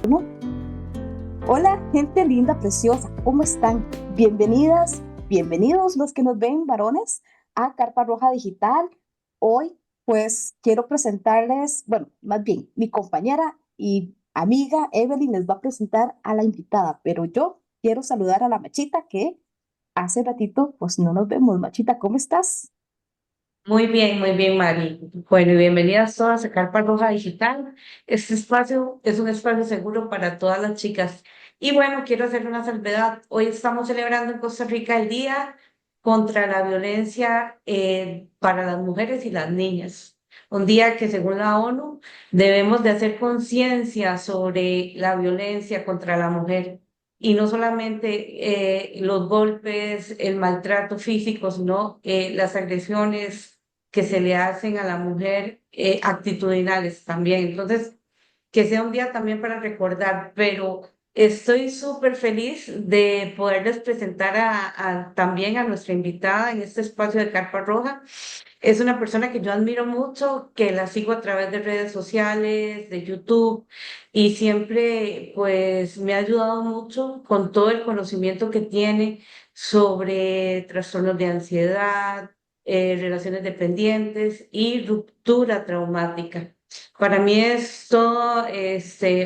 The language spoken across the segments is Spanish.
¿No? Hola, gente linda, preciosa, ¿cómo están? Bienvenidas, bienvenidos los que nos ven, varones, a Carpa Roja Digital. Hoy, pues, quiero presentarles, bueno, más bien, mi compañera y amiga Evelyn les va a presentar a la invitada, pero yo quiero saludar a la Machita que hace ratito, pues, no nos vemos. Machita, ¿cómo estás? Muy bien, Mari. Bueno, y bienvenidas todas a Carpa Roja Digital. Este espacio es un espacio seguro para todas las chicas. Y bueno, quiero hacer una salvedad. Hoy estamos celebrando en Costa Rica el Día contra la Violencia para las mujeres y las niñas. Un día que según la ONU debemos de hacer conciencia sobre la violencia contra la mujer. Y no solamente los golpes, el maltrato físico, sino las agresiones que se le hacen a la mujer, actitudinales también. Entonces, que sea un día también para recordar, pero estoy súper feliz de poderles presentar también a nuestra invitada en este espacio de Carpa Roja. Es una persona que yo admiro mucho, que la sigo a través de redes sociales, de YouTube, y siempre pues me ha ayudado mucho con todo el conocimiento que tiene sobre trastornos de ansiedad, relaciones dependientes y ruptura traumática. Para mí es todo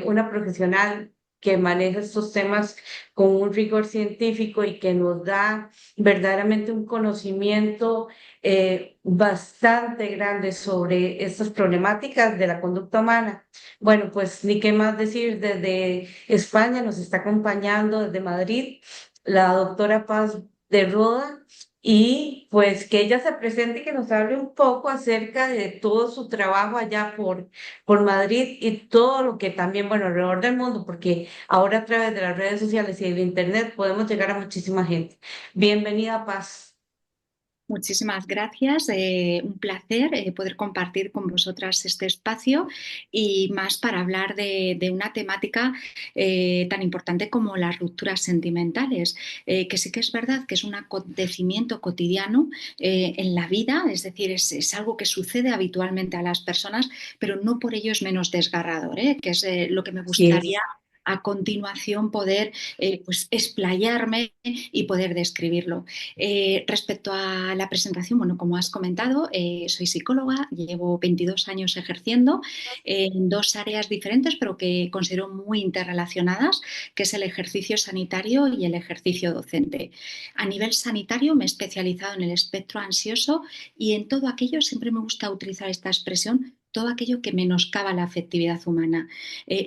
una profesional que maneja estos temas con un rigor científico y que nos da verdaderamente un conocimiento bastante grande sobre estas problemáticas de la conducta humana. Bueno, pues ni qué más decir, desde España nos está acompañando desde Madrid la doctora Paz de Roda. Y pues que ella se presente y que nos hable un poco acerca de todo su trabajo allá por Madrid y todo lo que también, bueno, alrededor del mundo, porque ahora a través de las redes sociales y el internet podemos llegar a muchísima gente. Bienvenida, Paz. Muchísimas gracias. Un placer poder compartir con vosotras este espacio y más para hablar de una temática tan importante como las rupturas sentimentales, que sí que es verdad que es un acontecimiento cotidiano en la vida, es decir, es algo que sucede habitualmente a las personas, pero no por ello es menos desgarrador, que es lo que me Así gustaría es. a continuación poder pues explayarme y poder describirlo. Respecto a la presentación, bueno, como has comentado, soy psicóloga, llevo 22 años ejerciendo en dos áreas diferentes, pero que considero muy interrelacionadas, que es el ejercicio sanitario y el ejercicio docente. A nivel sanitario me he especializado en el espectro ansioso y en todo aquello, siempre me gusta utilizar esta expresión, todo aquello que menoscaba la afectividad humana,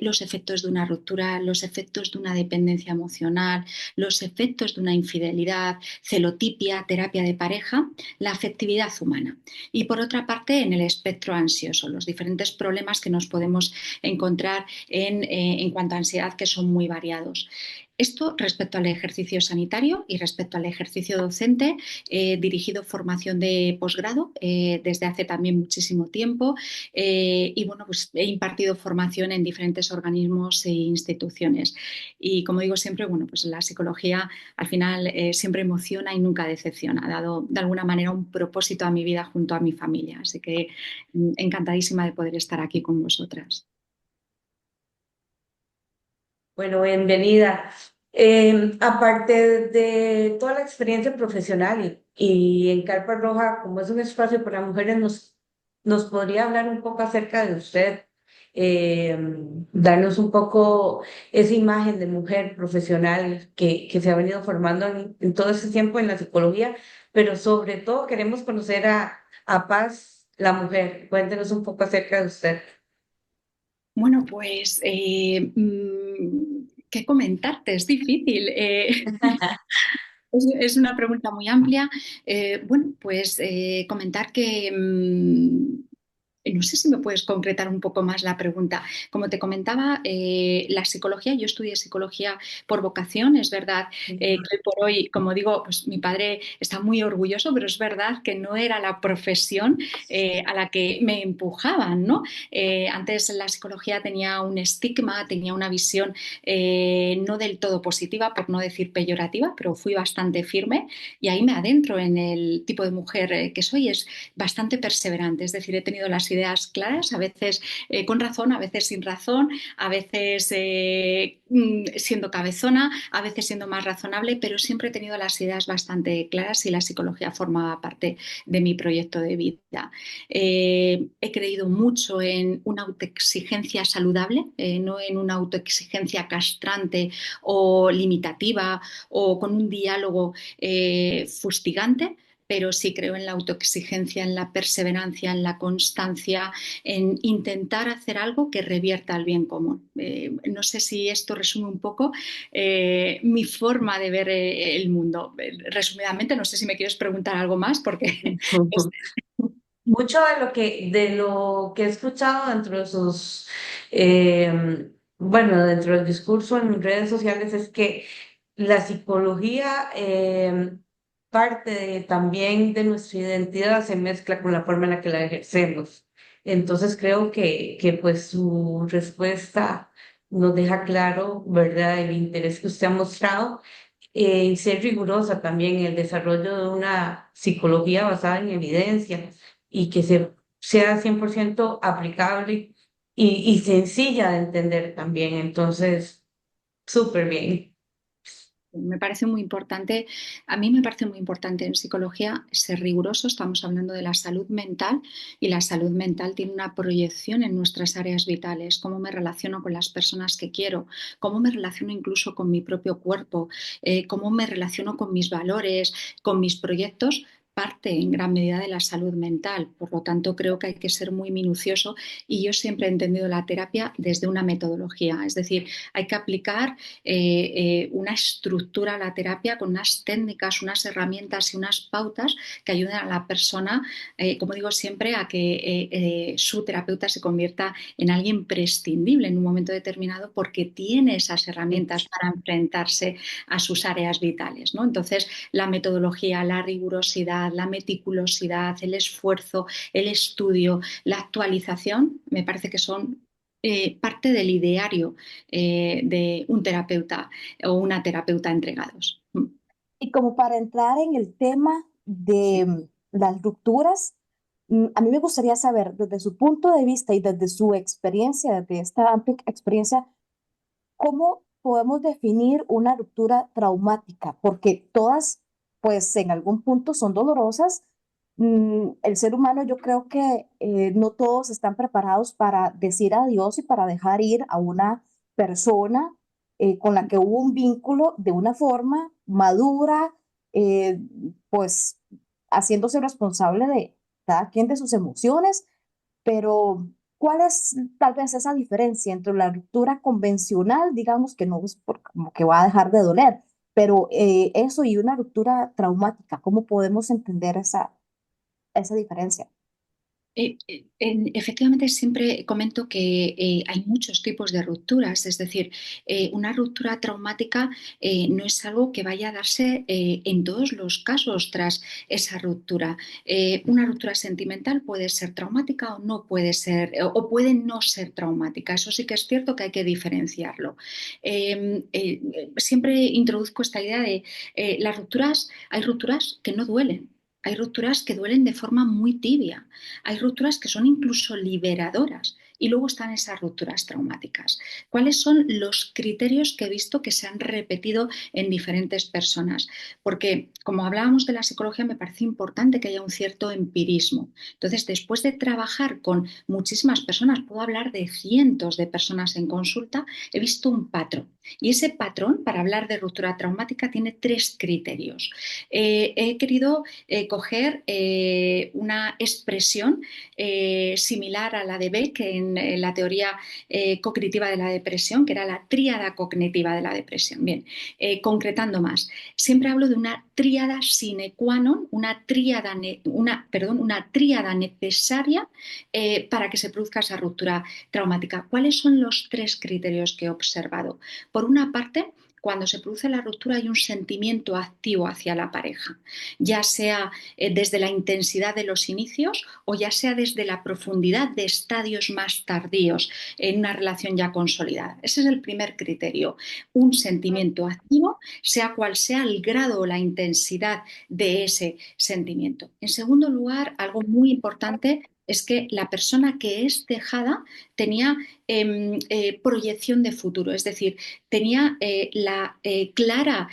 los efectos de una ruptura, los efectos de una dependencia emocional, los efectos de una infidelidad, celotipia, terapia de pareja, la afectividad humana. Y por otra parte, en el espectro ansioso, los diferentes problemas que nos podemos encontrar en cuanto a ansiedad, que son muy variados. Esto respecto al ejercicio sanitario y respecto al ejercicio docente, he dirigido formación de posgrado desde hace también muchísimo tiempo y bueno, pues he impartido formación en diferentes organismos e instituciones. Y como digo siempre, bueno, pues la psicología al final siempre emociona y nunca decepciona. Ha dado de alguna manera un propósito a mi vida junto a mi familia. Así que encantadísima de poder estar aquí con vosotras. Bueno, bienvenida. Aparte de toda la experiencia profesional y en Carpa Roja, como es un espacio para mujeres, nos podría hablar un poco acerca de usted, eh, darnos un poco esa imagen de mujer profesional que se ha venido formando en todo ese tiempo en la psicología, pero sobre todo queremos conocer a Paz, la mujer. Cuéntenos un poco acerca de usted. Bueno, pues, ¿qué comentarte? Es difícil. Es una pregunta muy amplia. Bueno, pues comentar que no sé si me puedes concretar un poco más la pregunta. Como te comentaba, la psicología, yo estudié psicología por vocación, es verdad que hoy por hoy, como digo, pues mi padre está muy orgulloso, pero es verdad que no era la profesión a la que me empujaban, ¿no? Antes la psicología tenía un estigma, tenía una visión no del todo positiva, por no decir peyorativa, pero fui bastante firme y ahí me adentro en el tipo de mujer que soy, es bastante perseverante, es decir, he tenido la las ideas claras, a veces con razón, a veces sin razón, a veces siendo cabezona, a veces siendo más razonable, pero siempre he tenido las ideas bastante claras y la psicología formaba parte de mi proyecto de vida. He creído mucho en una autoexigencia saludable, no en una autoexigencia castrante o limitativa o con un diálogo fustigante, pero sí creo en la autoexigencia, en la perseverancia, en la constancia, en intentar hacer algo que revierta al bien común. No sé si esto resume un poco mi forma de ver el mundo. Resumidamente, no sé si me quieres preguntar algo más, porque Mucho de lo que he escuchado dentro de sus, bueno, dentro del discurso en redes sociales es que la psicología también de nuestra identidad se mezcla con la forma en la que la ejercemos. Entonces creo que pues su respuesta nos deja claro, ¿verdad?, el interés que usted ha mostrado en ser rigurosa también en el desarrollo de una psicología basada en evidencia y que sea 100% aplicable y sencilla de entender también. Entonces, súper bien. me parece muy importante, a mí me parece muy importante en psicología ser riguroso. Estamos hablando de la salud mental y la salud mental tiene una proyección en nuestras áreas vitales, cómo me relaciono con las personas que quiero, cómo me relaciono incluso con mi propio cuerpo, cómo me relaciono con mis valores, con mis proyectos parte en gran medida de la salud mental. Por lo tanto, creo que hay que ser muy minucioso y yo siempre he entendido la terapia desde una metodología, es decir, hay que aplicar una estructura a la terapia con unas técnicas, unas herramientas y unas pautas que ayuden a la persona, como digo siempre, a que su terapeuta se convierta en alguien prescindible en un momento determinado porque tiene esas herramientas para enfrentarse a sus áreas vitales, ¿no? Entonces, la metodología, la rigurosidad, la meticulosidad, el esfuerzo, el estudio, la actualización, me parece que son parte del ideario de un terapeuta o una terapeuta entregados. Y como para entrar en el tema de las rupturas, a mí me gustaría saber desde su punto de vista y desde su experiencia, desde esta amplia experiencia, ¿cómo podemos definir una ruptura traumática? Porque todas, pues en algún punto son dolorosas. El ser humano, yo creo que no todos están preparados para decir adiós y para dejar ir a una persona con la que hubo un vínculo de una forma madura, eh, pues haciéndose responsable de cada quien de sus emociones, pero ¿cuál es tal vez esa diferencia entre la ruptura convencional, digamos que no es como que va a dejar de doler, pero eso y una ruptura traumática? ¿Cómo podemos entender esa diferencia? Efectivamente, siempre comento que hay muchos tipos de rupturas, es decir, una ruptura traumática no es algo que vaya a darse en todos los casos tras esa ruptura. Una ruptura sentimental puede ser traumática o no puede ser, o puede no ser traumática. Eso sí que es cierto que hay que diferenciarlo. Siempre introduzco esta idea de las rupturas, hay rupturas que no duelen. Hay rupturas que duelen de forma muy tibia. Hay rupturas que son incluso liberadoras y luego están esas rupturas traumáticas. ¿Cuáles son los criterios que he visto que se han repetido en diferentes personas? Porque como hablábamos de la psicología, me parece importante que haya un cierto empirismo. Entonces, después de trabajar con muchísimas personas, puedo hablar de cientos de personas en consulta, he visto un patrón. Y ese patrón, para hablar de ruptura traumática, tiene tres criterios. He querido coger una expresión similar a la de Beck en la teoría cognitiva de la depresión, que era la tríada cognitiva de la depresión. Bien, concretando más, siempre hablo de una tríada sine qua non, una tríada necesaria para que se produzca esa ruptura traumática. ¿Cuáles son los tres criterios que he observado? Por una parte, cuando se produce la ruptura hay un sentimiento activo hacia la pareja, ya sea desde la intensidad de los inicios o ya sea desde la profundidad de estadios más tardíos en una relación ya consolidada. Ese es el primer criterio, un sentimiento activo, sea cual sea el grado o la intensidad de ese sentimiento. En segundo lugar, algo muy importante es que la persona que es dejada tenía proyección de futuro, es decir, tenía la clara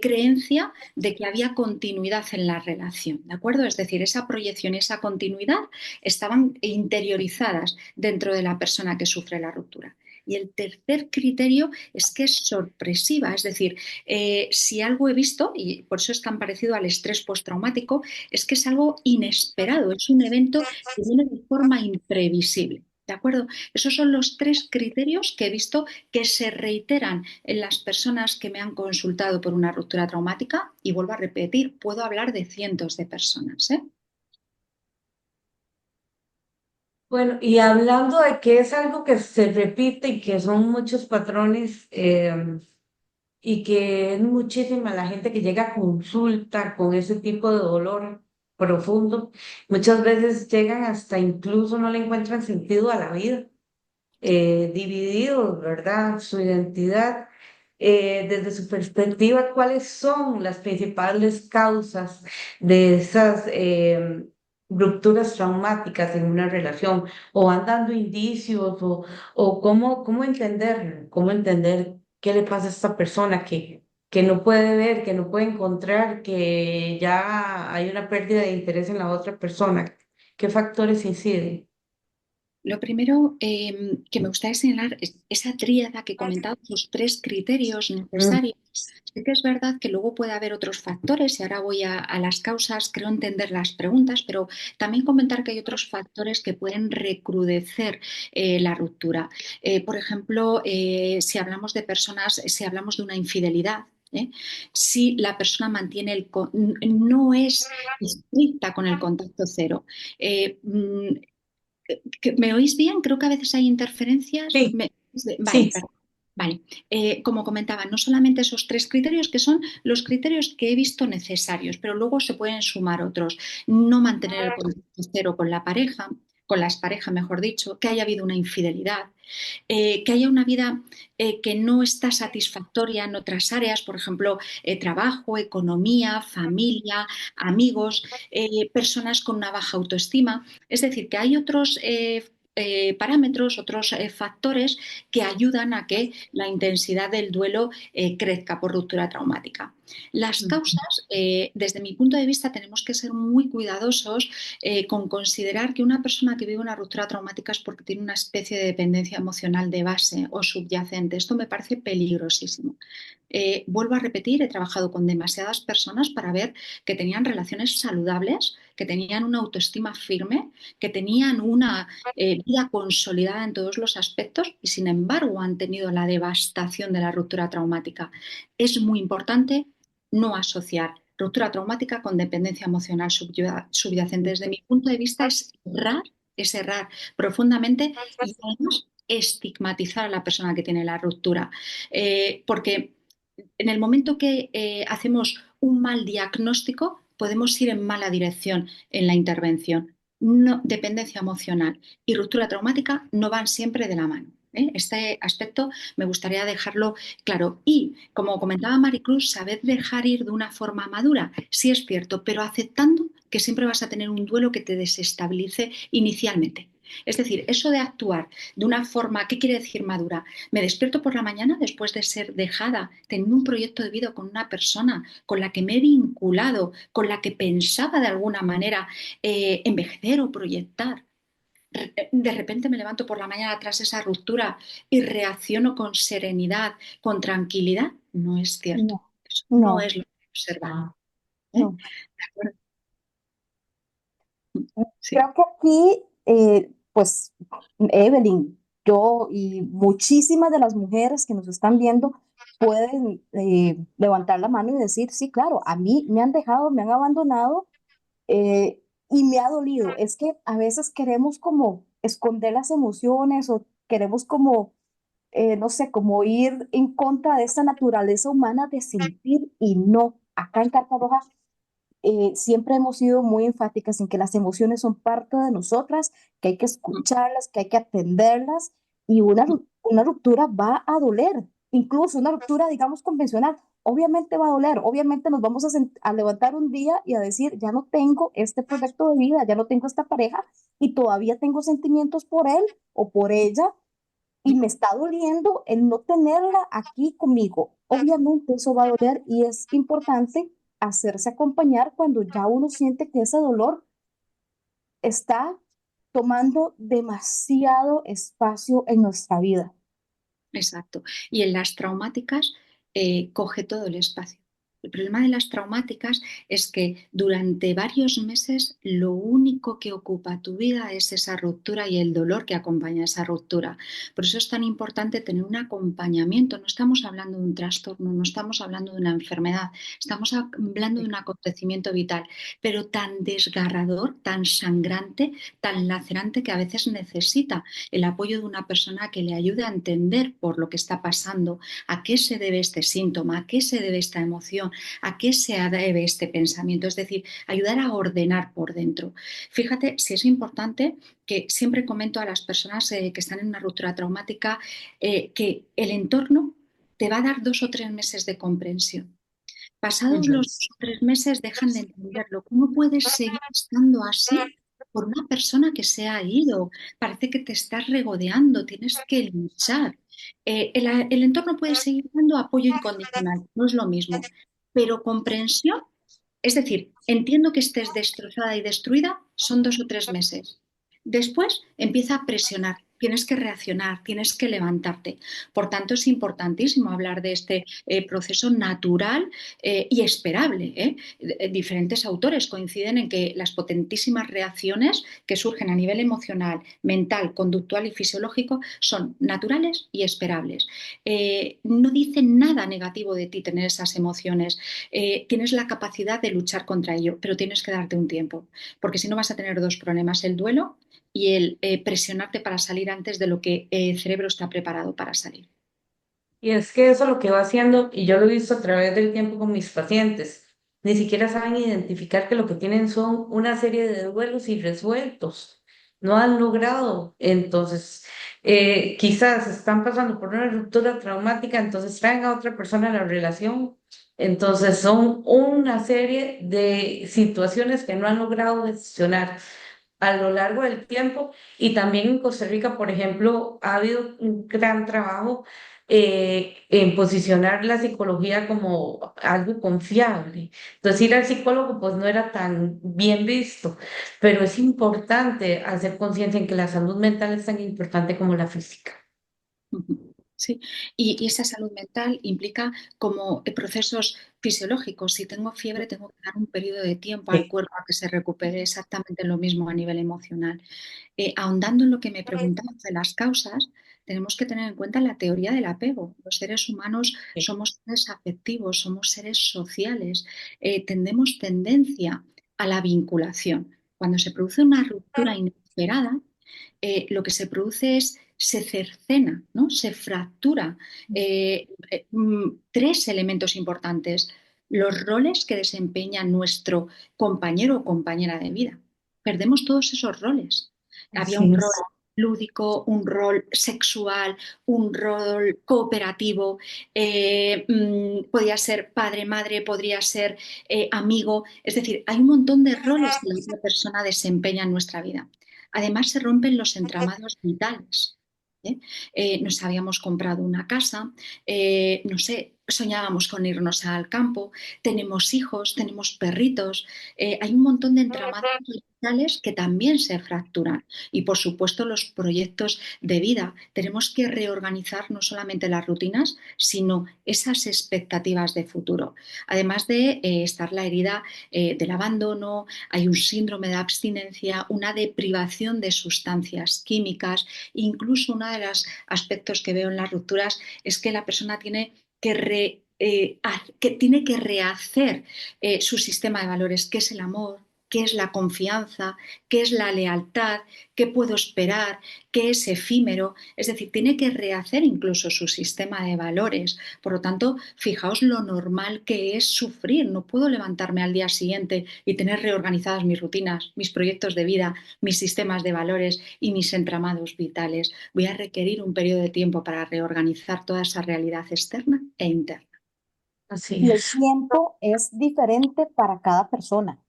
creencia de que había continuidad en la relación, ¿de acuerdo? Es decir, esa proyección, esa continuidad estaban interiorizadas dentro de la persona que sufre la ruptura. Y el tercer criterio es que es sorpresiva, es decir, si algo he visto, y por eso es tan parecido al estrés postraumático, es que es algo inesperado, es un evento que viene de forma imprevisible. ¿De acuerdo? Esos son los tres criterios que he visto que se reiteran en las personas que me han consultado por una ruptura traumática y vuelvo a repetir, puedo hablar de cientos de personas, ¿eh? Bueno, y hablando de que es algo que se repite y que son muchos patrones, y que es muchísima la gente que llega a consulta con ese tipo de dolor profundo. Muchas veces llegan hasta incluso no le encuentran sentido a la vida, divididos, ¿verdad? Su identidad. Desde su perspectiva, ¿cuáles son las principales causas de esas rupturas traumáticas en una relación? ¿O van dando indicios? ¿O cómo entender qué le pasa a esta persona que no puede ver, que no puede encontrar, que ya hay una pérdida de interés en la otra persona? ¿Qué factores inciden? Lo primero que me gustaría señalar es esa tríada que comentaba, los tres criterios Mm. necesarios. Sí que es verdad que luego puede haber otros factores y ahora voy a las causas, creo entender las preguntas, pero también comentar que hay otros factores que pueden recrudecer la ruptura. Por ejemplo, si hablamos de personas, si hablamos de una infidelidad, ¿eh? Si la persona mantiene no es estricta con el contacto cero. ¿Me oís bien? Creo que a veces hay interferencias. Sí, Vale, sí. perdón. Vale. Como comentaba, no solamente esos tres criterios que son los criterios que he visto necesarios, pero luego se pueden sumar otros. No mantener el contacto cero con la pareja, con las parejas, mejor dicho, que haya habido una infidelidad, que haya una vida que no está satisfactoria en otras áreas, por ejemplo, trabajo, economía, familia, amigos, personas con una baja autoestima. Es decir, que hay otros parámetros, otros factores que ayudan a que la intensidad del duelo crezca por ruptura traumática. Las causas, desde mi punto de vista, tenemos que ser muy cuidadosos con considerar que una persona que vive una ruptura traumática es porque tiene una especie de dependencia emocional de base o subyacente. Esto me parece peligrosísimo. Vuelvo a repetir, he trabajado con demasiadas personas para ver que tenían relaciones saludables, que tenían una autoestima firme, que tenían una vida consolidada en todos los aspectos y sin embargo han tenido la devastación de la ruptura traumática. Es muy importante no asociar ruptura traumática con dependencia emocional subyacente. Desde mi punto de vista es errar profundamente y además estigmatizar a la persona que tiene la ruptura. Porque en el momento que hacemos un mal diagnóstico, podemos ir en mala dirección en la intervención. No, dependencia emocional y ruptura traumática no van siempre de la mano. ¿Eh? Este aspecto me gustaría dejarlo claro. Y, como comentaba Maricruz, saber dejar ir de una forma madura, sí es cierto, pero aceptando que siempre vas a tener un duelo que te desestabilice inicialmente. Es decir, eso de actuar de una forma, ¿qué quiere decir madura? Me despierto por la mañana después de ser dejada, teniendo un proyecto de vida con una persona con la que me he vinculado, con la que pensaba de alguna manera envejecer o proyectar. De repente me levanto por la mañana tras esa ruptura y reacciono con serenidad, con tranquilidad. No es cierto. No, Eso no no, es lo que he observado. Ah. ¿Eh? no. ¿De acuerdo? Sí. Creo que aquí, pues, Evelyn, yo y muchísimas de las mujeres que nos están viendo pueden levantar la mano y decir, sí, claro, a mí me han dejado, me han abandonado y me ha dolido. Es que a veces queremos como esconder las emociones o queremos como, no sé, como ir en contra de esta naturaleza humana de sentir y no. Acá en Carta Roja siempre hemos sido muy enfáticas en que las emociones son parte de nosotras, que hay que escucharlas, que hay que atenderlas y una ruptura va a doler, incluso una ruptura, digamos, convencional. obviamente va a doler, obviamente nos vamos a levantar un día y a decir, ya no tengo este proyecto de vida, ya no tengo esta pareja y todavía tengo sentimientos por él o por ella y me está doliendo el no tenerla aquí conmigo. Obviamente eso va a doler y es importante hacerse acompañar cuando ya uno siente que ese dolor está tomando demasiado espacio en nuestra vida. Exacto. Y en las traumáticas coge todo el espacio. El problema de las traumáticas es que durante varios meses lo único que ocupa tu vida es esa ruptura y el dolor que acompaña esa ruptura. Por eso es tan importante tener un acompañamiento. No estamos hablando de un trastorno, no estamos hablando de una enfermedad, estamos hablando de un acontecimiento vital, pero tan desgarrador, tan sangrante, tan lacerante que a veces necesita el apoyo de una persona que le ayude a entender por lo que está pasando, a qué se debe este síntoma, a qué se debe esta emoción, a qué se debe este pensamiento, es decir, ayudar a ordenar por dentro. Fíjate si es importante que siempre comento a las personas que están en una ruptura traumática que el entorno te va a dar 2 o 3 meses de comprensión. Pasados Ujú. los 2 o 3 meses dejan de entenderlo. ¿Cómo puedes seguir estando así por una persona que se ha ido? Parece que te estás regodeando, tienes que luchar. El entorno puede seguir dando apoyo incondicional, no es lo mismo, pero comprensión, es decir, entiendo que estés destrozada y destruida, son 2 o 3 meses. Después empieza a presionar. Tienes que reaccionar, tienes que levantarte. Por tanto, es importantísimo hablar de este proceso natural y esperable. Diferentes autores coinciden en que las potentísimas reacciones que surgen a nivel emocional, mental, conductual y fisiológico son naturales y esperables. No dicen nada negativo de ti tener esas emociones. Tienes la capacidad de luchar contra ello, pero tienes que darte un tiempo, porque si no vas a tener dos problemas, el duelo y el presionarte para salir antes de lo que el cerebro está preparado para salir. Y es que eso lo que va haciendo, y yo lo he visto a través del tiempo con mis pacientes, ni siquiera saben identificar que lo que tienen son una serie de duelos irresueltos. No han logrado, entonces, quizás están pasando por una ruptura traumática, entonces traen a otra persona a la relación. Entonces, son una serie de situaciones que no han logrado gestionar a lo largo del tiempo. Y también en Costa Rica, por ejemplo, ha habido un gran trabajo en posicionar la psicología como algo confiable. Entonces, ir al psicólogo pues no era tan bien visto, pero es importante hacer conciencia en que la salud mental es tan importante como la física. Sí, y esa salud mental implica como procesos fisiológicos. Si tengo fiebre, tengo que dar un periodo de tiempo al Sí. cuerpo a que se recupere exactamente lo mismo a nivel emocional. Ahondando en lo que me preguntabas de las causas, tenemos que tener en cuenta la teoría del apego. Los seres humanos somos seres afectivos, somos seres sociales, tendemos tendencia a la vinculación. Cuando se produce una ruptura inesperada, lo que se produce es, se cercena, ¿no? Se fractura. Tres elementos importantes. Los roles que desempeña nuestro compañero o compañera de vida. Perdemos todos esos roles. Había Así un rol es. lúdico, un rol sexual, un rol cooperativo, podía ser padre, madre, podría ser amigo. Es decir, hay un montón de roles que la otra persona desempeña en nuestra vida. Además, se rompen los entramados vitales. ¿eh? Nos habíamos comprado una casa, no sé, soñábamos con irnos al campo, tenemos hijos, tenemos perritos, hay un montón de entramados vitales que también se fracturan. Y por supuesto, los proyectos de vida. Tenemos que reorganizar no solamente las rutinas, sino esas expectativas de futuro. Además de estar la herida del abandono, hay un síndrome de abstinencia, una deprivación de sustancias químicas, incluso uno de los aspectos que veo en las rupturas es que la persona tiene que tiene que rehacer su sistema de valores, qué es el amor, qué es la confianza, qué es la lealtad, qué puedo esperar, qué es efímero. Es decir, tiene que rehacer incluso su sistema de valores. Por lo tanto, fijaos lo normal que es sufrir. No puedo levantarme al día siguiente y tener reorganizadas mis rutinas, mis proyectos de vida, mis sistemas de valores y mis entramados vitales. Voy a requerir un periodo de tiempo para reorganizar toda esa realidad externa e interna. Así y el es. tiempo es diferente para cada persona.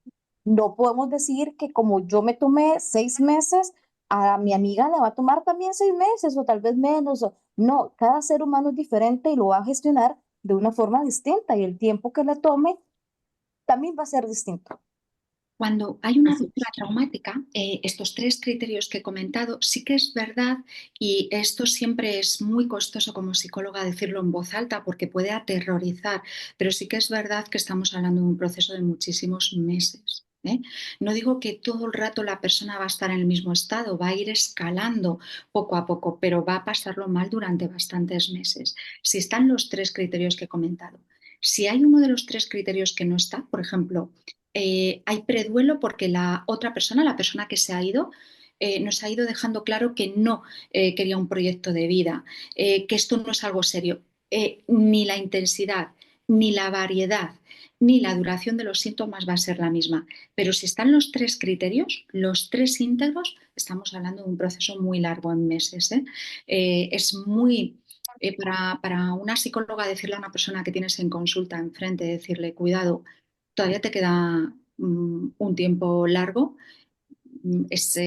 No podemos decir que como yo me tomé 6 meses, a mi amiga le va a tomar también 6 meses o tal vez menos. No, cada ser humano es diferente y lo va a gestionar de una forma distinta y el tiempo que le tome también va a ser distinto. Cuando hay una ruptura traumática, estos tres criterios que he comentado, sí que es verdad, y esto siempre es muy costoso como psicóloga decirlo en voz alta porque puede aterrorizar, pero sí que es verdad que estamos hablando de un proceso de muchísimos meses. ¿Eh? No digo que todo el rato la persona va a estar en el mismo estado, va a ir escalando poco a poco, pero va a pasarlo mal durante bastantes meses. Si están los tres criterios que he comentado, si hay uno de los tres criterios que no está, por ejemplo, hay preduelo porque la otra persona, la persona que se ha ido, nos ha ido dejando claro que no quería un proyecto de vida, que esto no es algo serio. Ni la intensidad, ni la variedad, ni la duración de los síntomas va a ser la misma. Pero si están los tres criterios, los tres íntegros, estamos hablando de un proceso muy largo en meses. Es muy... para una psicóloga decirle a una persona que tienes en consulta enfrente, decirle, cuidado, todavía te queda un tiempo largo. Es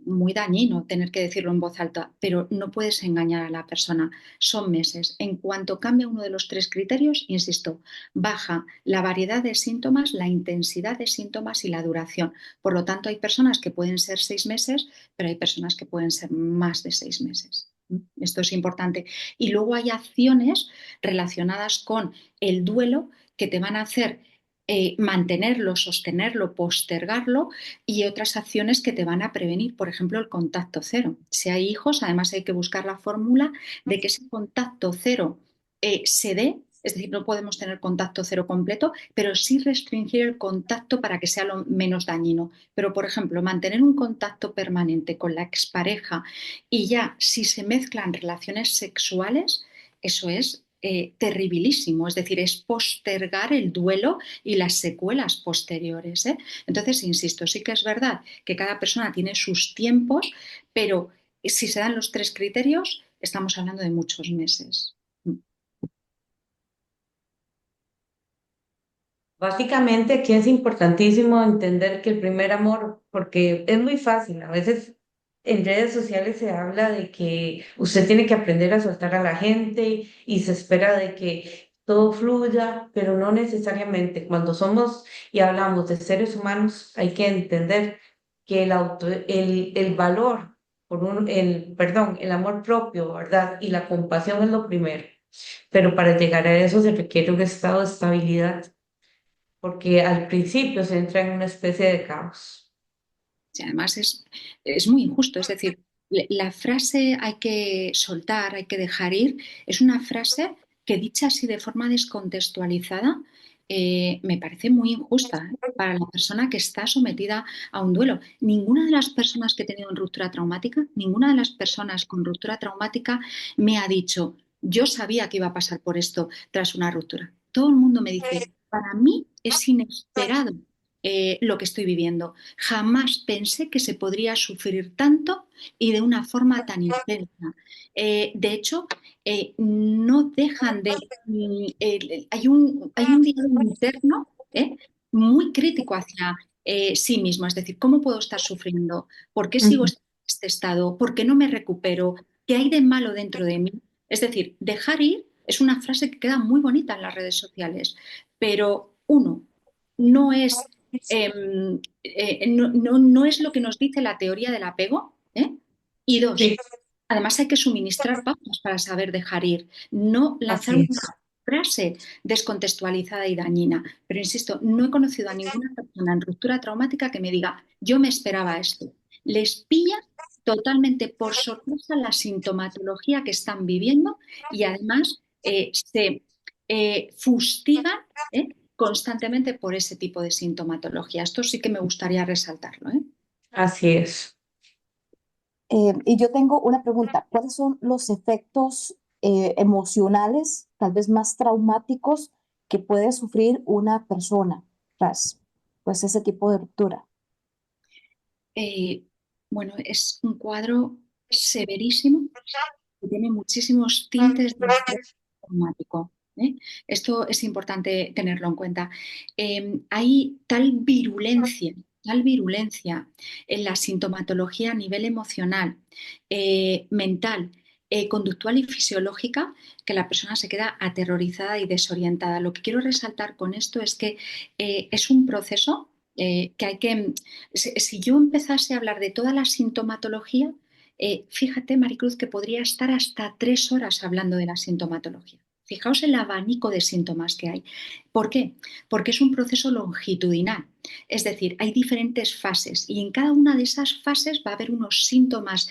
muy dañino tener que decirlo en voz alta, pero no puedes engañar a la persona. Son meses. En cuanto cambia uno de los tres criterios, insisto, baja la variedad de síntomas, la intensidad de síntomas y la duración. Por lo tanto, hay personas que pueden ser 6 meses, pero hay personas que pueden ser más de 6 meses. Esto es importante. Y luego hay acciones relacionadas con el duelo que te van a hacer mantenerlo, sostenerlo, postergarlo y otras acciones que te van a prevenir, por ejemplo, el contacto cero. Si hay hijos, además hay que buscar la fórmula de que ese contacto cero se dé, es decir, no podemos tener contacto cero completo, pero sí restringir el contacto para que sea lo menos dañino. Pero, por ejemplo, mantener un contacto permanente con la expareja y ya si se mezclan relaciones sexuales, eso es terribilísimo, es decir, es postergar el duelo y las secuelas posteriores. Entonces, insisto, sí que es verdad que cada persona tiene sus tiempos, pero si se dan los tres criterios, estamos hablando de muchos meses. Básicamente aquí es importantísimo entender que el primer amor, porque es muy fácil, a veces en redes sociales se habla de que usted tiene que aprender a soltar a la gente y se espera de que todo fluya, pero no necesariamente. Cuando somos y hablamos de seres humanos, hay que entender que el valor perdón, el amor propio, ¿verdad? Y la compasión es lo primero. Pero para llegar a eso se requiere un estado de estabilidad porque al principio se entra en una especie de caos. Y además es muy injusto, es decir, la frase hay que soltar, hay que dejar ir, es una frase que dicha así de forma descontextualizada me parece muy injusta para la persona que está sometida a un duelo. Ninguna de las personas que he tenido en ruptura traumática, ninguna de las personas con ruptura traumática me ha dicho, yo sabía que iba a pasar por esto tras una ruptura. Todo el mundo me dice, para mí es inesperado lo que estoy viviendo. Jamás pensé que se podría sufrir tanto y de una forma tan intensa. De hecho, no dejan de... hay un diálogo interno muy crítico hacia sí mismo, es decir, ¿cómo puedo estar sufriendo? ¿Por qué sigo en Ujú. este estado? ¿Por qué no me recupero? ¿Qué hay de malo dentro de mí? Es decir, dejar ir es una frase que queda muy bonita en las redes sociales, pero uno, no es no es lo que nos dice la teoría del apego. Y Sí, dos, además hay que suministrar pautas para saber dejar ir, no lanzar así una es. frase descontextualizada y dañina. Pero insisto, no he conocido a ninguna persona en ruptura traumática que me diga, yo me esperaba esto. Les pilla totalmente por sorpresa la sintomatología que están viviendo y además se fustigan constantemente por ese tipo de sintomatología. Esto sí que me gustaría resaltarlo. Así es. Y yo tengo una pregunta, ¿cuáles son los efectos emocionales, tal vez más traumáticos, que puede sufrir una persona tras pues, ese tipo de ruptura? Eh, bueno, es un cuadro severísimo que tiene muchísimos tintes de estrés traumático. ¿eh? Esto es importante tenerlo en cuenta. Hay tal virulencia en la sintomatología a nivel emocional, mental, conductual y fisiológica que la persona se queda aterrorizada y desorientada. Lo que quiero resaltar con esto es que es un proceso que hay que, si yo empezase a hablar de toda la sintomatología, fíjate, Maricruz, que podría estar hasta 3 horas hablando de la sintomatología. Fijaos el abanico de síntomas que hay. ¿Por qué? Porque es un proceso longitudinal. Es decir, hay diferentes fases y en cada una de esas fases va a haber unos síntomas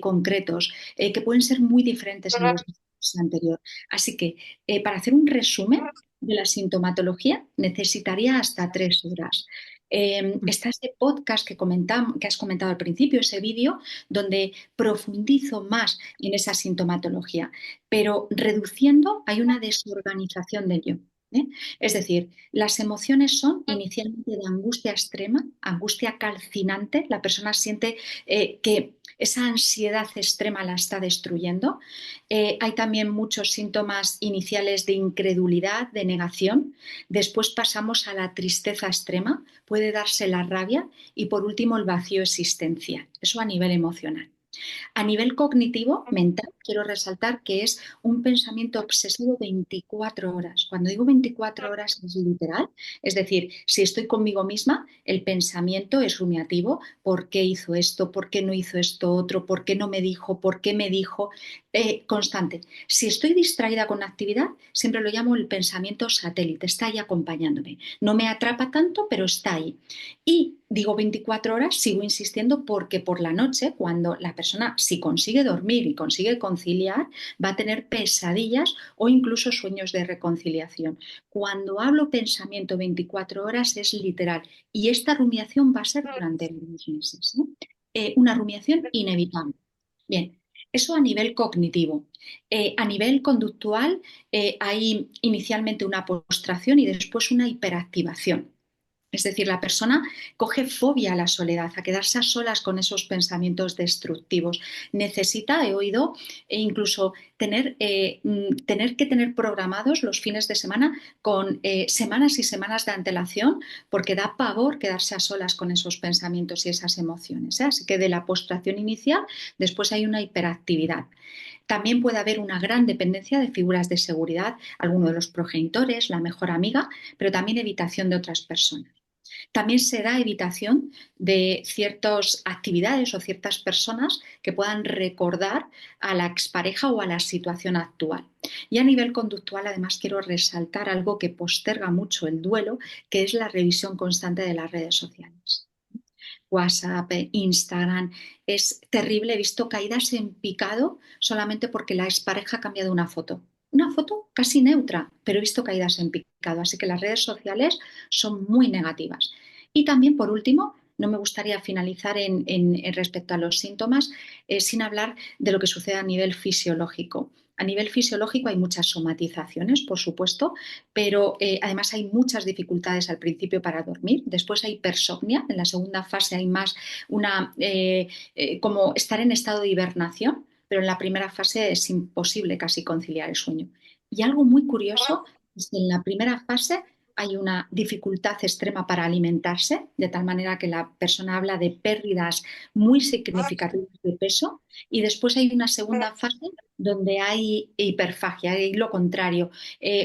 concretos que pueden ser muy diferentes en los meses anteriores. Así que, para hacer un resumen de la sintomatología, necesitaría hasta 3 horas. Está ese podcast que has comentado al principio, ese vídeo, donde profundizo más en esa sintomatología, pero reduciendo hay una desorganización del yo. ¿eh? Es decir, las emociones son inicialmente de angustia extrema, angustia calcinante, la persona siente que esa ansiedad extrema la está destruyendo. Hay también muchos síntomas iniciales de incredulidad, de negación. Después pasamos a la tristeza extrema, puede darse la rabia y por último el vacío existencial. Eso a nivel emocional. A nivel cognitivo, mental, quiero resaltar que es un pensamiento obsesivo 24 horas. Cuando digo 24 horas es literal, es decir, si estoy conmigo misma, el pensamiento es rumiativo. ¿Por qué hizo esto? ¿Por qué no hizo esto otro? ¿Por qué no me dijo? ¿Por qué me dijo? Constante. Si estoy distraída con actividad, siempre lo llamo el pensamiento satélite, está ahí acompañándome. No me atrapa tanto, pero está ahí. Y digo 24 horas, sigo insistiendo porque por la noche, cuando la persona, si consigue dormir y consigue conciliar, va a tener pesadillas o incluso sueños de reconciliación. Cuando hablo pensamiento 24 horas es literal y esta rumiación va a ser durante unos meses. ¿no? Una rumiación inevitable. Bien, eso a nivel cognitivo. A nivel conductual, hay inicialmente una postración y después una hiperactivación. Es decir, la persona coge fobia a la soledad, a quedarse a solas con esos pensamientos destructivos. Necesita, he oído, incluso tener que tener programados los fines de semana con semanas y semanas de antelación, porque da pavor quedarse a solas con esos pensamientos y esas emociones. Así que de la postración inicial, después hay una hiperactividad. También puede haber una gran dependencia de figuras de seguridad, alguno de los progenitores, la mejor amiga, pero también evitación de otras personas. También se da evitación de ciertas actividades o ciertas personas que puedan recordar a la expareja o a la situación actual. Y a nivel conductual, además, quiero resaltar algo que posterga mucho el duelo, que es la revisión constante de las redes sociales. WhatsApp, Instagram, es terrible. He visto caídas en picado solamente porque la expareja ha cambiado una foto. Una foto casi neutra, pero he visto caídas en picado. Así que las redes sociales son muy negativas. Y también, por último, no me gustaría finalizar en respecto a los síntomas sin hablar de lo que sucede a nivel fisiológico. A nivel fisiológico hay muchas somatizaciones, por supuesto, pero además hay muchas dificultades al principio para dormir. Después hay hipersomnia. En la segunda fase hay más como estar en estado de hibernación, pero en la primera fase es imposible casi conciliar el sueño. Y algo muy curioso es que en la primera fase hay una dificultad extrema para alimentarse, de tal manera que la persona habla de pérdidas muy significativas de peso, y después hay una segunda fase donde hay hiperfagia, hay lo contrario,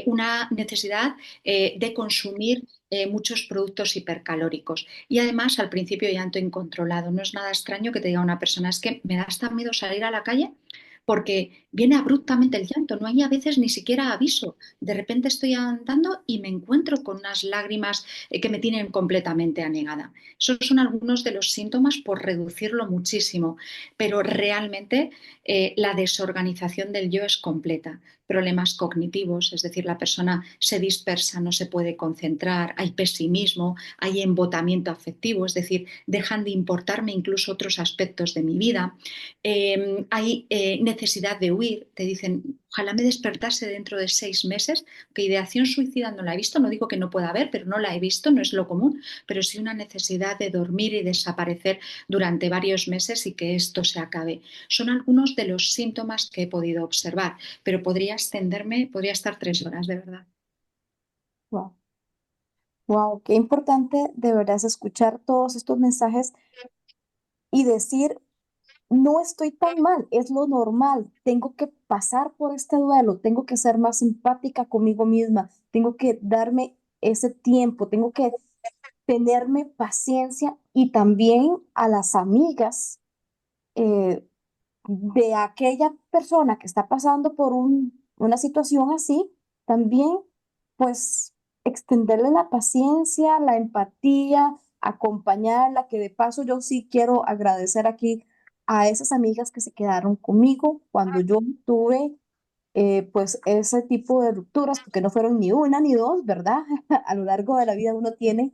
una necesidad de consumir muchos productos hipercalóricos. Y además al principio llanto incontrolado. No es nada extraño que te diga una persona, es que me da hasta miedo salir a la calle porque viene abruptamente el llanto, no hay a veces ni siquiera aviso. De repente estoy andando y me encuentro con unas lágrimas que me tienen completamente anegada. Esos son algunos de los síntomas por reducirlo muchísimo, pero realmente la desorganización del yo es completa. Problemas cognitivos, es decir, la persona se dispersa, no se puede concentrar, hay pesimismo, hay embotamiento afectivo, es decir, dejan de importarme incluso otros aspectos de mi vida. Hay necesidad de huir, te dicen, Ojalá me despertase dentro de 6 meses, que ideación suicida no la he visto, no digo que no pueda haber, pero no la he visto, no es lo común, pero sí una necesidad de dormir y desaparecer durante varios meses y que esto se acabe. Son algunos de los síntomas que he podido observar, pero podría extenderme, podría estar 3 horas, de verdad. Wow, wow, qué importante de verdad es escuchar todos estos mensajes y decir, no estoy tan mal, es lo normal, tengo que pasar por este duelo, tengo que ser más empática conmigo misma, tengo que darme ese tiempo, tengo que tenerme paciencia y también a las amigas eh, de aquella persona que está pasando por una situación así, también pues extenderle la paciencia, la empatía, acompañarla, que de paso yo sí quiero agradecer aquí a esas amigas que se quedaron conmigo cuando yo tuve pues ese tipo de rupturas, porque no fueron ni una ni dos, ¿verdad? A lo largo de la vida uno tiene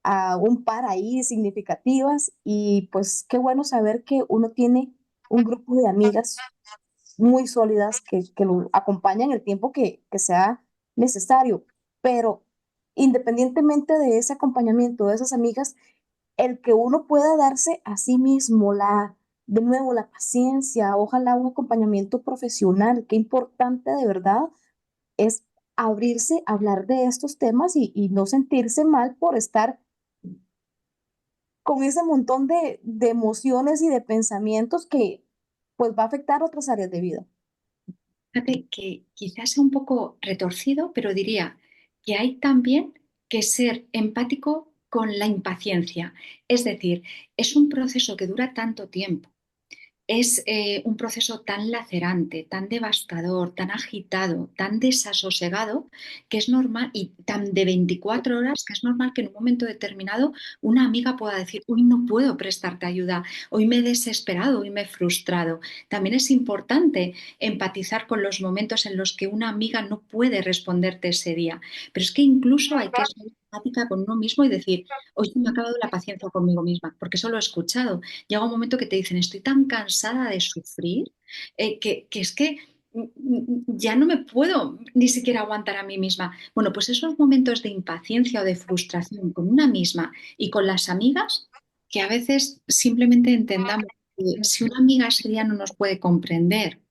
a un par ahí significativas y pues qué bueno saber que uno tiene un grupo de amigas muy sólidas que lo acompañan el tiempo que sea necesario, pero independientemente de ese acompañamiento de esas amigas, el que uno pueda darse a sí mismo de nuevo, la paciencia, ojalá un acompañamiento profesional, qué importante de verdad es abrirse a hablar de estos temas y no sentirse mal por estar con ese montón de emociones y de pensamientos que pues va a afectar otras áreas de vida. Fíjate que quizás sea un poco retorcido, pero diría que hay también que ser empático con la impaciencia. Es decir, es un proceso que dura tanto tiempo, es un proceso tan lacerante, tan devastador, tan agitado, tan desasosegado, que es normal, y tan de 24 horas, que es normal que en un momento determinado una amiga pueda decir, hoy no puedo prestarte ayuda, hoy me he desesperado, hoy me he frustrado. También es importante empatizar con los momentos en los que una amiga no puede responderte ese día. Pero es que incluso hay que ser empática con uno mismo y decir, hoy se me ha acabado la paciencia conmigo misma, porque eso lo he escuchado. Llega un momento que te dicen, estoy tan cansada de sufrir que es que ya no me puedo ni siquiera aguantar a mí misma. Bueno, pues esos momentos de impaciencia o de frustración con una misma y con las amigas, que a veces simplemente entendamos que si una amiga ese día no nos puede comprender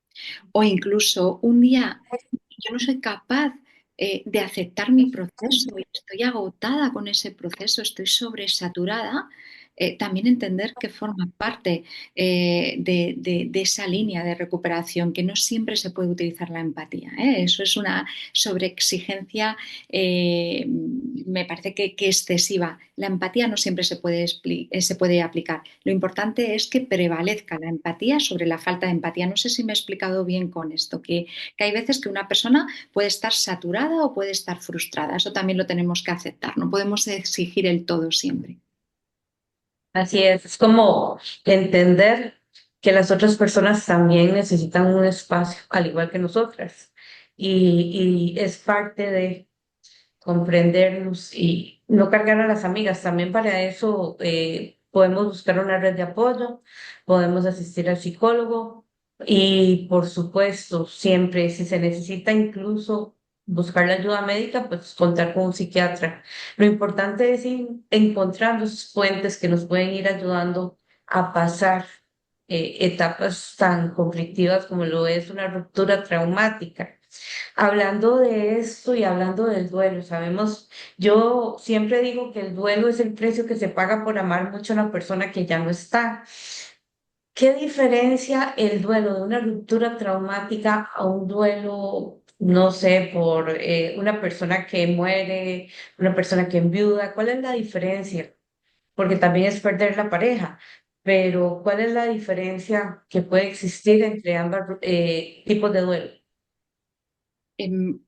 o incluso un día yo no soy capaz de aceptar mi proceso y estoy agotada con ese proceso, estoy sobresaturada, también entender que forma parte de esa línea de recuperación, que no siempre se puede utilizar la empatía, ¿eh? Eso es una sobreexigencia, me parece que excesiva. La empatía no siempre se puede aplicar. Lo importante es que prevalezca la empatía sobre la falta de empatía. No sé si me he explicado bien con esto, que hay veces que una persona puede estar saturada o puede estar frustrada. Eso también lo tenemos que aceptar. No podemos exigir el todo siempre. Así es como entender que las otras personas también necesitan un espacio, al igual que nosotras. Y es parte de comprendernos y no cargar a las amigas. También para eso podemos buscar una red de apoyo, podemos asistir al psicólogo y por supuesto, siempre si se necesita incluso buscar la ayuda médica, pues contar con un psiquiatra. Lo importante es ir encontrando esos puentes que nos pueden ir ayudando a pasar etapas tan conflictivas como lo es una ruptura traumática. Hablando de esto y hablando del duelo, sabemos, yo siempre digo que el duelo es el precio que se paga por amar mucho a una persona que ya no está. ¿Qué diferencia el duelo de una ruptura traumática a un duelo, no sé, por una persona que muere, una persona que enviuda? ¿Cuál es la diferencia? Porque también es perder la pareja, pero ¿cuál es la diferencia que puede existir entre ambos tipos de duelo? Em,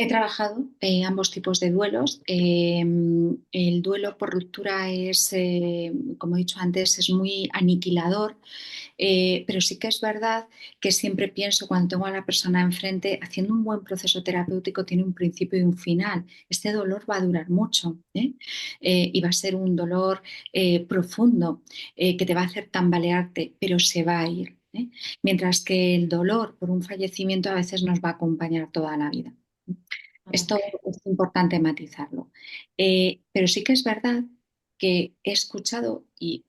He trabajado ambos tipos de duelos. El duelo por ruptura es, como he dicho antes, es muy aniquilador, pero sí que es verdad que siempre pienso cuando tengo a la persona enfrente, haciendo un buen proceso terapéutico tiene un principio y un final. Este dolor va a durar mucho, ¿eh? Y va a ser un dolor profundo que te va a hacer tambalearte, pero se va a ir. ¿eh? Mientras que el dolor por un fallecimiento a veces nos va a acompañar toda la vida. Esto es importante matizarlo. Pero sí que es verdad que he escuchado y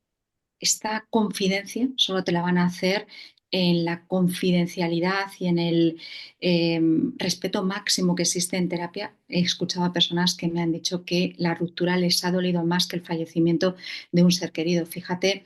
esta confidencia solo te la van a hacer en la confidencialidad y en el respeto máximo que existe en terapia. He escuchado a personas que me han dicho que la ruptura les ha dolido más que el fallecimiento de un ser querido. Fíjate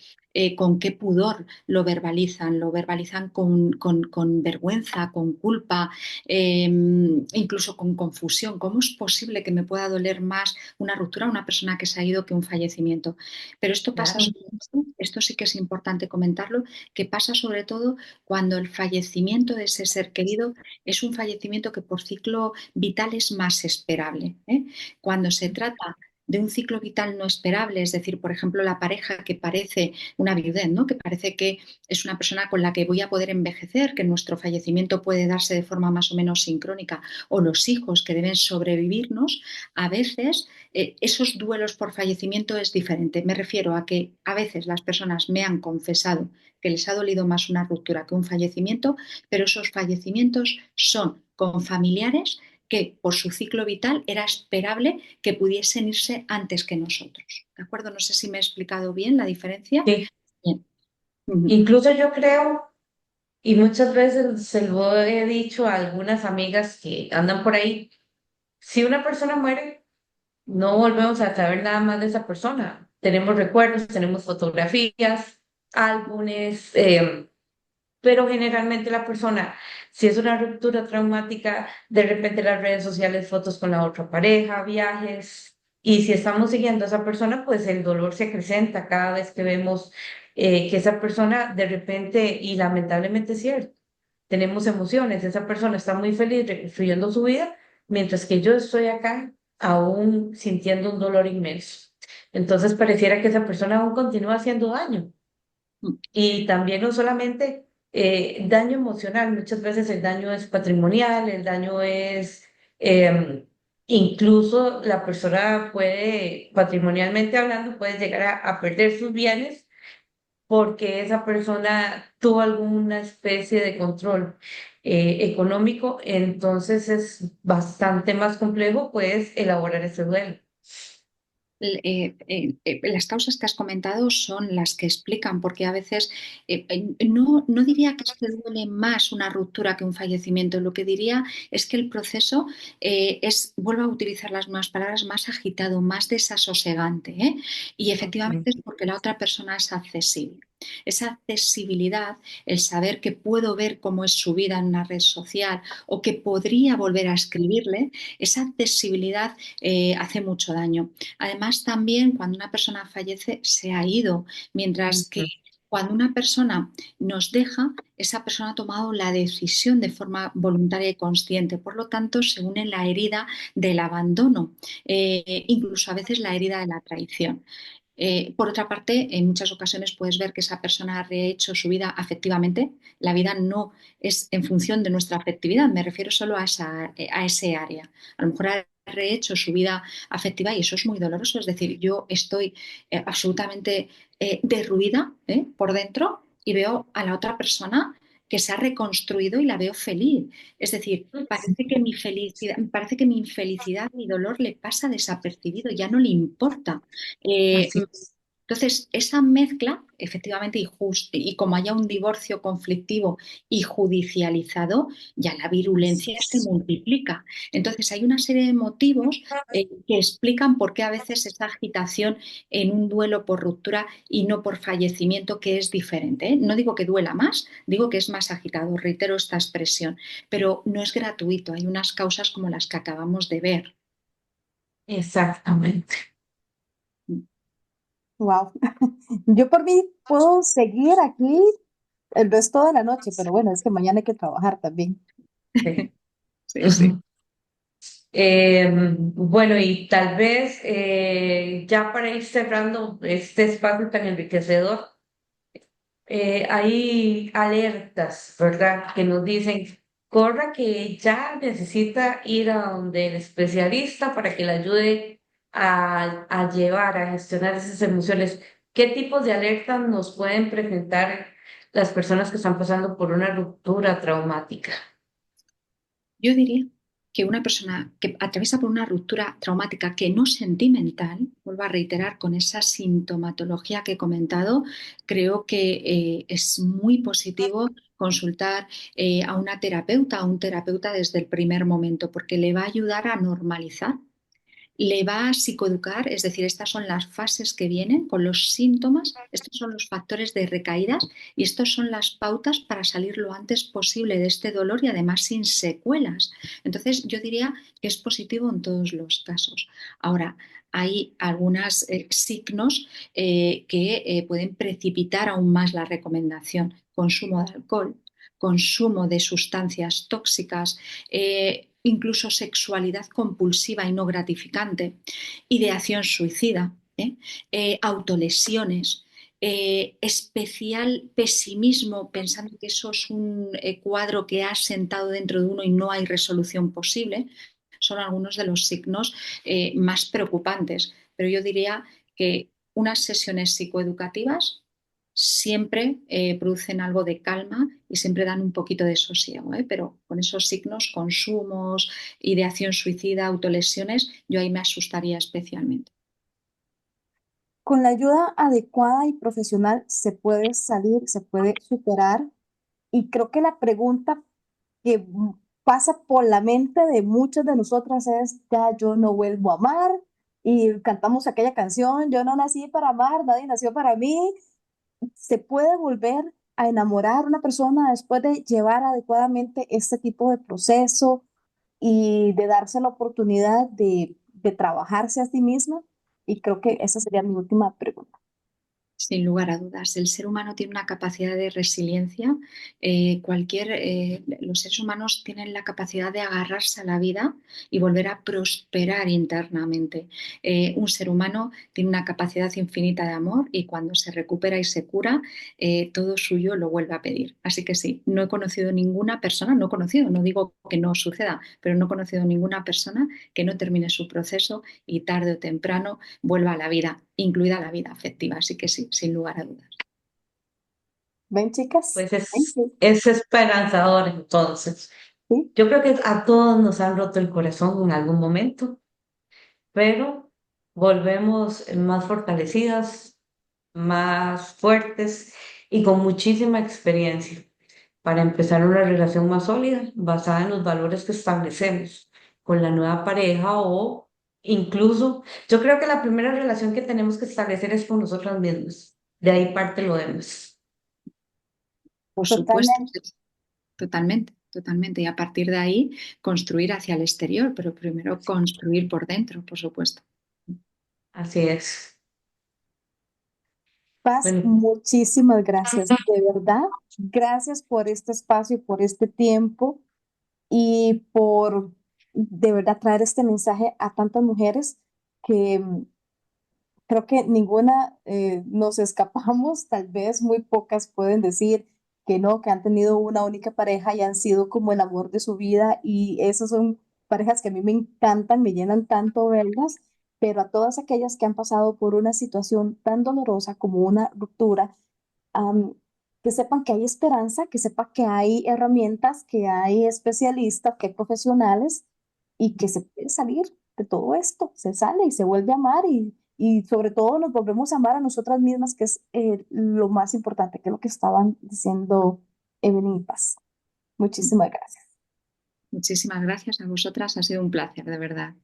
con qué pudor lo verbalizan con vergüenza, con culpa, incluso con confusión. ¿Cómo es posible que me pueda doler más una ruptura a una persona que se ha ido que un fallecimiento? Pero esto pasa Claro, sobre todo, esto sí que es importante comentarlo, que pasa sobre todo cuando el fallecimiento de ese ser querido es un fallecimiento que por ciclo vital es más esperable, ¿eh? Cuando se trata de un ciclo vital no esperable, es decir, por ejemplo, la pareja que parece una viudez, ¿no? Que parece que es una persona con la que voy a poder envejecer, que nuestro fallecimiento puede darse de forma más o menos sincrónica, o los hijos que deben sobrevivirnos, a veces esos duelos por fallecimiento es diferente. Me refiero a que a veces las personas me han confesado que les ha dolido más una ruptura que un fallecimiento, pero esos fallecimientos son con familiares que por su ciclo vital era esperable que pudiesen irse antes que nosotros. ¿De acuerdo? No sé si me he explicado bien la diferencia. sí. Bien. Ujú. Incluso yo creo, y muchas veces se lo he dicho a algunas amigas que andan por ahí, si una persona muere, no volvemos a saber nada más de esa persona. Tenemos recuerdos, tenemos fotografías, álbumes, pero generalmente la persona, si es una ruptura traumática, de repente las redes sociales, fotos con la otra pareja, viajes, y si estamos siguiendo a esa persona, pues el dolor se acrecenta cada vez que vemos que esa persona de repente, y lamentablemente es cierto, tenemos emociones, esa persona está muy feliz reconstruyendo su vida, mientras que yo estoy acá aún sintiendo un dolor inmenso. Entonces pareciera que esa persona aún continúa haciendo daño. Y también no solamente daño emocional, muchas veces el daño es patrimonial, el daño es, eh, incluso la persona puede, patrimonialmente hablando, puede llegar a perder sus bienes porque esa persona tuvo alguna especie de control económico, entonces es bastante más complejo, pues, elaborar ese duelo. Las causas que has comentado son las que explican porque a veces no diría que es que duele más una ruptura que un fallecimiento. Lo que diría es que el proceso vuelvo a utilizar las mismas palabras, más agitado, más desasosegante, ¿eh? Y Ok. efectivamente es porque la otra persona es accesible. Esa accesibilidad, el saber que puedo ver cómo es su vida en una red social o que podría volver a escribirle, esa accesibilidad hace mucho daño. Además, también cuando una persona fallece se ha ido, mientras que Ujú. cuando una persona nos deja, esa persona ha tomado la decisión de forma voluntaria y consciente. Por lo tanto, se une la herida del abandono, incluso a veces la herida de la traición. Por otra parte, en muchas ocasiones puedes ver que esa persona ha rehecho su vida afectivamente. La vida no es en función de nuestra afectividad, me refiero solo a ese área. A lo mejor ha rehecho su vida afectiva y eso es muy doloroso. Es decir, yo estoy absolutamente derruida por dentro y veo a la otra persona que se ha reconstruido y la veo feliz. Es decir, parece que mi infelicidad, mi dolor le pasa desapercibido, ya no le importa. Eh, Así es. entonces, esa mezcla, efectivamente, y como haya un divorcio conflictivo y judicializado, ya la virulencia se multiplica. Entonces, hay una serie de motivos que explican por qué a veces esta agitación en un duelo por ruptura y no por fallecimiento, que es diferente, ¿eh? No digo que duela más, digo que es más agitado, reitero esta expresión, pero no es gratuito, hay unas causas como las que acabamos de ver. Exactamente. Wow. Yo por mí puedo seguir aquí el resto de la noche, pero bueno, es que mañana hay que trabajar también. Sí. Sí, sí. Bueno, y tal vez ya para ir cerrando este espacio tan enriquecedor, hay alertas, ¿verdad? Que nos dicen, corra que ya necesita ir a donde el especialista para que le ayude a llevar, a gestionar esas emociones. ¿Qué tipos de alertas nos pueden presentar las personas que están pasando por una ruptura traumática? Yo diría que una persona que atraviesa por una ruptura traumática que no sentimental, vuelvo a reiterar con esa sintomatología que he comentado, creo que es muy positivo consultar a una terapeuta, a un terapeuta desde el primer momento, porque le va a ayudar a normalizar, le va a psicoeducar, es decir, estas son las fases que vienen con los síntomas, estos son los factores de recaídas y estas son las pautas para salir lo antes posible de este dolor y además sin secuelas. Entonces, yo diría que es positivo en todos los casos. Ahora, hay algunos signos que pueden precipitar aún más la recomendación. Consumo de alcohol, consumo de sustancias tóxicas, incluso sexualidad compulsiva y no gratificante, ideación suicida, autolesiones, especial pesimismo, pensando que eso es un cuadro que ha sentado dentro de uno y no hay resolución posible, son algunos de los signos más preocupantes. Pero yo diría que unas sesiones psicoeducativas siempre producen algo de calma y siempre dan un poquito de sosiego, ¿eh? Pero con esos signos, consumos, ideación suicida, autolesiones, yo ahí me asustaría especialmente. Con la ayuda adecuada y profesional se puede salir, se puede superar. Y creo que la pregunta que pasa por la mente de muchas de nosotras es, ya yo no vuelvo a amar. Y cantamos aquella canción, yo no nací para amar, nadie nació para mí. ¿Se puede volver a enamorar una persona después de llevar adecuadamente este tipo de proceso y de darse la oportunidad de trabajarse a sí misma? Y creo que esa sería mi última pregunta. Sin lugar a dudas, el ser humano tiene una capacidad de resiliencia. Los seres humanos tienen la capacidad de agarrarse a la vida y volver a prosperar internamente. Un ser humano tiene una capacidad infinita de amor y cuando se recupera y se cura, todo suyo lo vuelve a pedir. Así que sí, no he conocido ninguna persona, no he conocido, no digo que no suceda, pero no he conocido ninguna persona que no termine su proceso y tarde o temprano vuelva a la vida, incluida la vida afectiva. Así que sí, sin lugar a dudas. ¿Ven, chicas? Pues ¿Ven? Sí, es esperanzador entonces. sí. Yo creo que a todos nos han roto el corazón en algún momento, pero volvemos más fortalecidas, más fuertes y con muchísima experiencia para empezar una relación más sólida, basada en los valores que establecemos con la nueva pareja o incluso, yo creo que la primera relación que tenemos que establecer es con nosotras mismas. De ahí parte lo demás. Por supuesto, Totalmente. sí, totalmente, totalmente. Y a partir de ahí construir hacia el exterior, pero primero construir por dentro, por supuesto. Así es. Paz, Bueno, muchísimas gracias. De verdad, gracias por este espacio, por este tiempo y por de verdad traer este mensaje a tantas mujeres que creo que ninguna nos escapamos, tal vez muy pocas pueden decir que no, que han tenido una única pareja y han sido como el amor de su vida y esas son parejas que a mí me encantan, me llenan tanto verlas, pero a todas aquellas que han pasado por una situación tan dolorosa como una ruptura, am, que sepan que hay esperanza, que sepan que hay herramientas, que hay especialistas, que hay profesionales y que se puede salir de todo esto, se sale y se vuelve a amar y sobre todo nos volvemos a amar a nosotras mismas, que es lo más importante, que es lo que estaban diciendo Evelyn y Paz. Muchísimas gracias. Muchísimas gracias a vosotras, ha sido un placer, de verdad.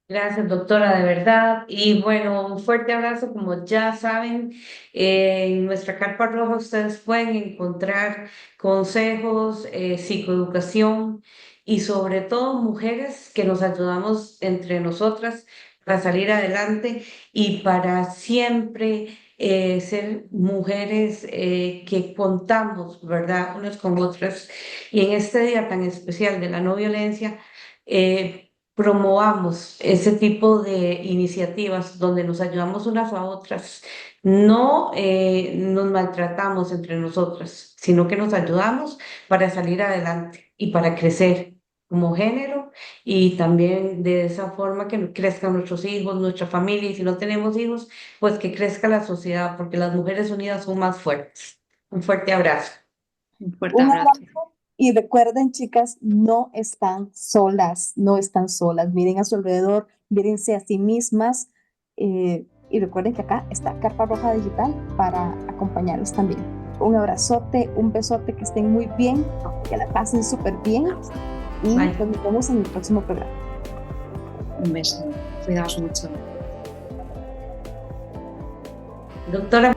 gracias, doctora, de verdad. Y bueno, un fuerte abrazo. Como ya saben, en nuestra carpa roja ustedes pueden encontrar consejos, psicoeducación y sobre todo mujeres que nos ayudamos entre nosotras para salir adelante y para siempre ser mujeres que contamos, ¿verdad?, unas con otras. Y en este día tan especial de la no violencia, promovamos ese tipo de iniciativas donde nos ayudamos unas a otras. No nos maltratamos entre nosotras, sino que nos ayudamos para salir adelante y para crecer como género y también de esa forma que crezcan nuestros hijos, nuestra familia y si no tenemos hijos, pues que crezca la sociedad, porque las mujeres unidas son más fuertes. Un fuerte abrazo. Un fuerte Un abrazo. abrazo y recuerden, chicas, no están solas, no están solas. Miren a su alrededor, mírense a sí mismas y recuerden que acá está Carpa Roja Digital para acompañarlos también. Un abrazote, un besote, que estén muy bien, que la pasen súper bien y Bye. pues nos vemos en el próximo programa. Un beso. Cuidaos mucho. Doctora